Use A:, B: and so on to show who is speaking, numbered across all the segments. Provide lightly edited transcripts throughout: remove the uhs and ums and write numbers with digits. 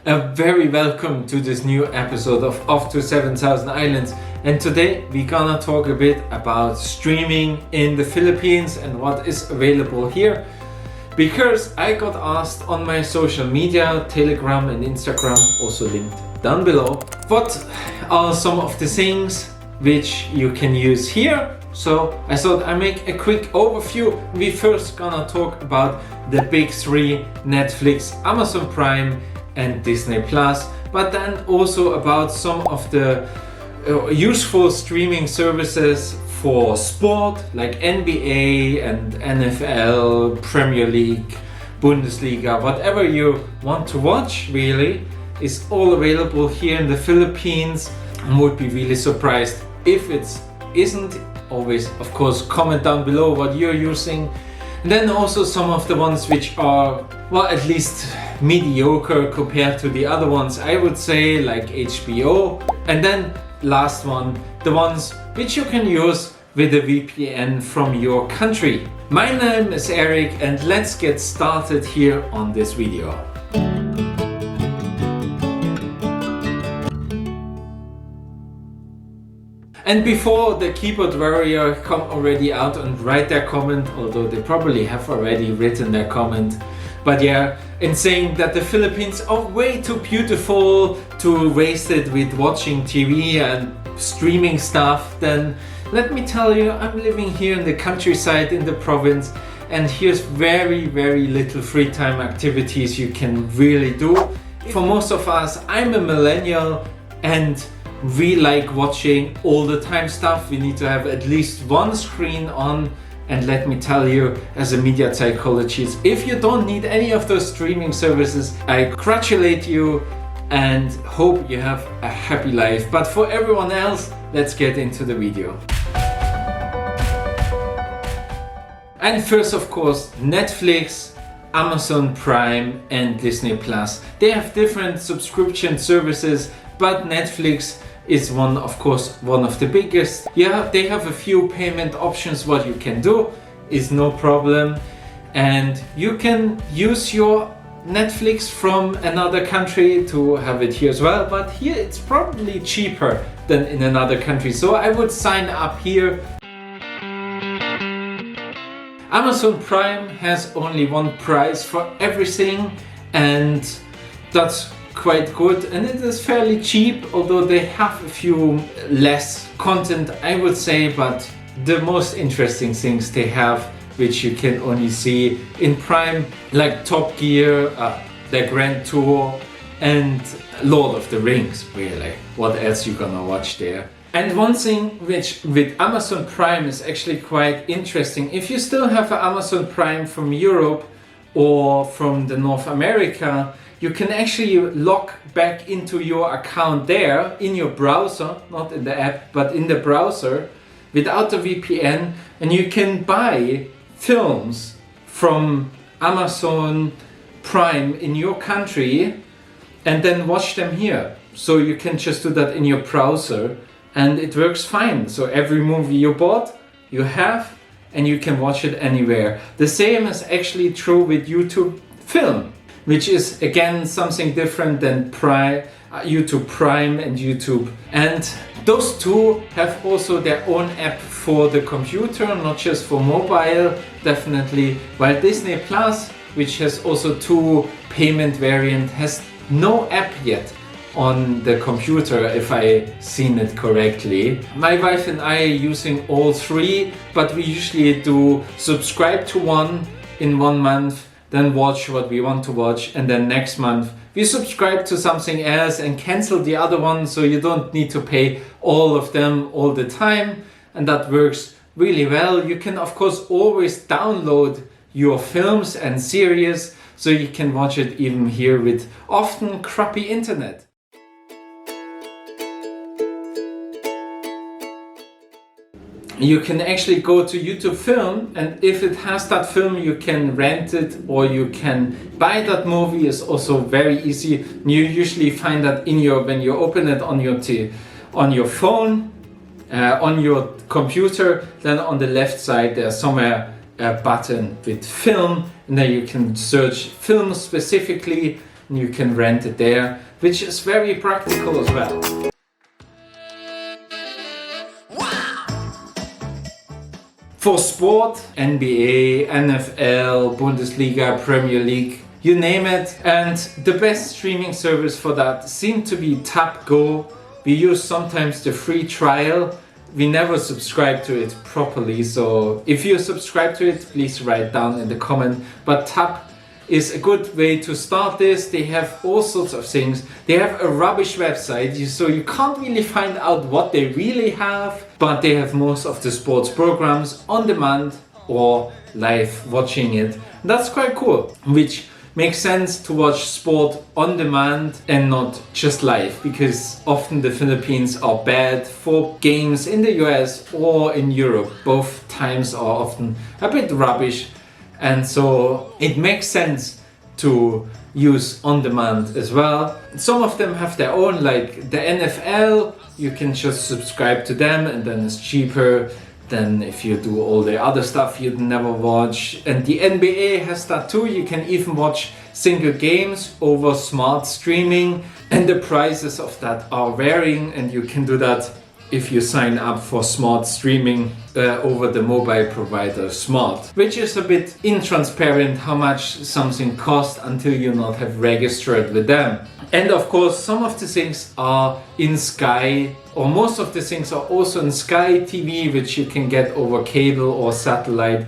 A: A very welcome to this new episode of Off to 7,000 Islands, and today we're gonna talk a bit about streaming in the Philippines and what is available here, because I got asked on my social media, Telegram and Instagram, also linked down below, what are some of the things which you can use here. So I thought I'd make a quick overview. We first gonna talk about the big three: Netflix, Amazon Prime and Disney Plus, but then also about some of the useful streaming services for sport like NBA and NFL, Premier League, Bundesliga, whatever you want to watch really is all available here in the Philippines. I would be really surprised if it isn't. Always, of course, comment down below what you're using. And then also some of the ones which are, well, at least mediocre compared to the other ones, I would say, like HBO. And then last one, the ones which you can use with a VPN from your country. My name is Eric and let's get started here on this video. And before the keyboard warrior come already out and write their comment, although they probably have already written their comment, but yeah, in saying that the Philippines are way too beautiful to waste it with watching TV and streaming stuff, then let me tell you, I'm living here in the countryside in the province, and here's very little free time activities you can really do. For most of us, I'm a millennial and we like watching all the time stuff. We need to have at least one screen on, and let me tell you, as a media psychologist, if you don't need any of those streaming services, I congratulate you and hope you have a happy life. But for everyone else, let's get into the video. And first, of course, Netflix, Amazon Prime and Disney Plus. They have different subscription services, but Netflix is one of the biggest. Yeah, they have a few payment options. What you can do is no problem, and you can use your Netflix from another country to have it here as well, but here it's probably cheaper than in another country, so I would sign up here. Amazon Prime has only one price for everything, and that's quite good, and it is fairly cheap, although they have a few less content, I would say, but the most interesting things they have, which you can only see in Prime, like Top Gear, the Grand Tour and Lord of the Rings, really. What else you gonna watch there? And one thing which with Amazon Prime is actually quite interesting, if you still have an Amazon Prime from Europe or from the North America, you can actually log back into your account there in your browser, not in the app, but in the browser without the VPN, and you can buy films from Amazon Prime in your country and then watch them here. So you can just do that in your browser and it works fine. So every movie you bought, you have, and you can watch it anywhere. The same is actually true with YouTube Film, which is again something different than YouTube Prime and YouTube. And those two have also their own app for the computer, not just for mobile, definitely. While Disney Plus, which has also two payment variants, has no app yet on the computer, if I seen it correctly. My wife and I are using all three, but we usually do subscribe to one in 1 month, then watch what we want to watch, and then next month we subscribe to something else and cancel the other one, so you don't need to pay all of them all the time, and that works really well. You can of course always download your films and series, so you can watch it even here with often crappy internet. You can actually go to YouTube Film, and if it has that film, you can rent it or you can buy that movie. Is also very easy. You usually find that in your, when you open it on your phone, on your computer, then on the left side there's somewhere a button with film, and then you can search film specifically, and you can rent it there, which is very practical as well. For sport, NBA, NFL, Bundesliga, Premier League, you name it. And the best streaming service for that seemed to be TapGo. We use sometimes the free trial. We never subscribe to it properly, so if you subscribe to it, please write down in the comment. But Tap is a good way to start this. They have all sorts of things. They have a rubbish website, so you can't really find out what they really have, but they have most of the sports programs on demand or live watching it. That's quite cool, which makes sense to watch sport on demand and not just live, because often the Philippines are bad for games in the US or in Europe. Both times are often a bit rubbish, and so it makes sense to use on demand as well. Some of them have their own, like the NFL, you can just subscribe to them and then it's cheaper than if you do all the other stuff you'd never watch. And the NBA has that too. You can even watch single games over smart streaming, and the prices of that are varying, and you can do that if you sign up for smart streaming over the mobile provider Smart, which is a bit intransparent how much something costs until you not have registered with them. And of course some of the things are in Sky, or most of the things are also in Sky TV, which you can get over cable or satellite.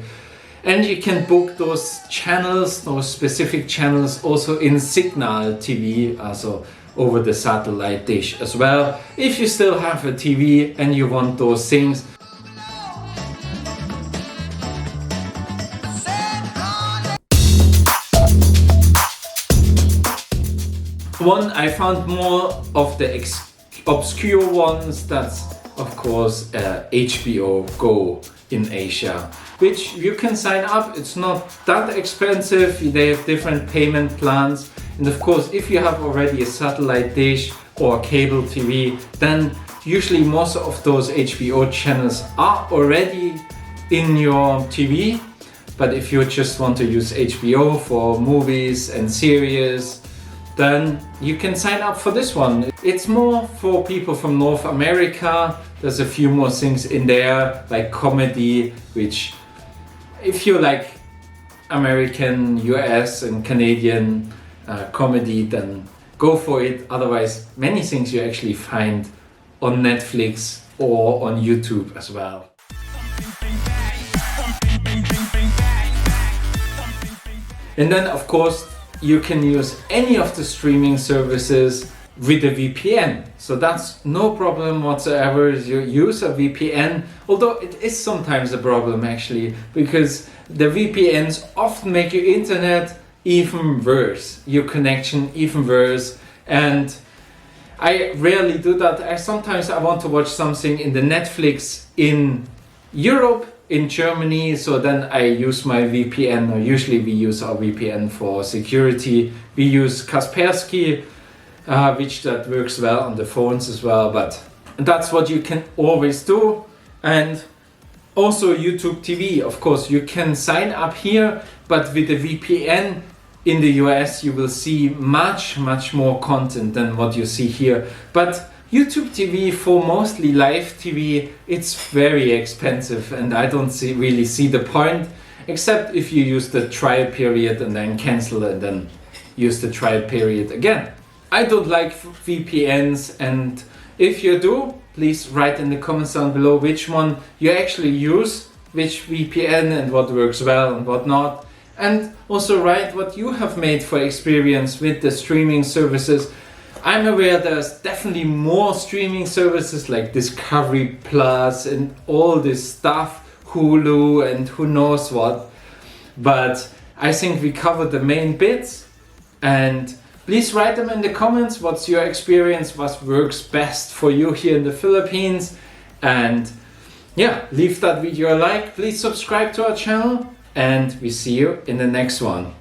A: And you can book those channels, those specific channels, also in Cignal TV, also over the satellite dish as well, if you still have a TV and you want those things. One, I found more of the obscure ones. That's of course HBO Go in Asia, which you can sign up. It's not that expensive. They have different payment plans. And of course, if you have already a satellite dish or cable TV, then usually most of those HBO channels are already in your TV. But if you just want to use HBO for movies and series, then you can sign up for this one. It's more for people from North America. There's a few more things in there, like comedy, which if you like American, US and Canadian comedy, then go for it. Otherwise, many things you actually find on Netflix or on YouTube as well. And then of course you can use any of the streaming services with a VPN. So that's no problem whatsoever. You use a VPN, although it is sometimes a problem actually, because the VPNs often make your internet even worse, your connection even worse. And I rarely do that. Sometimes I want to watch something in the Netflix in Europe, in Germany, so then I use my VPN, or usually we use our VPN for security. We use Kaspersky, which that works well on the phones as well, but that's what you can always do. And also YouTube TV, of course, you can sign up here, but with the VPN in the US you will see much more content than what you see here. But YouTube TV, for mostly live TV, it's very expensive, and I don't really see the point, except if you use the trial period and then cancel and then use the trial period again. I don't like VPNs, and if you do, please write in the comments down below which one you actually use, which VPN, and what works well and what not. And also write what you have made for experience with the streaming services. I'm aware there's definitely more streaming services like Discovery Plus and all this stuff, Hulu and who knows what. But I think we covered the main bits, and please write them in the comments. What's your experience? What works best for you here in the Philippines? And yeah, leave that video a like. Please subscribe to our channel, and we see you in the next one.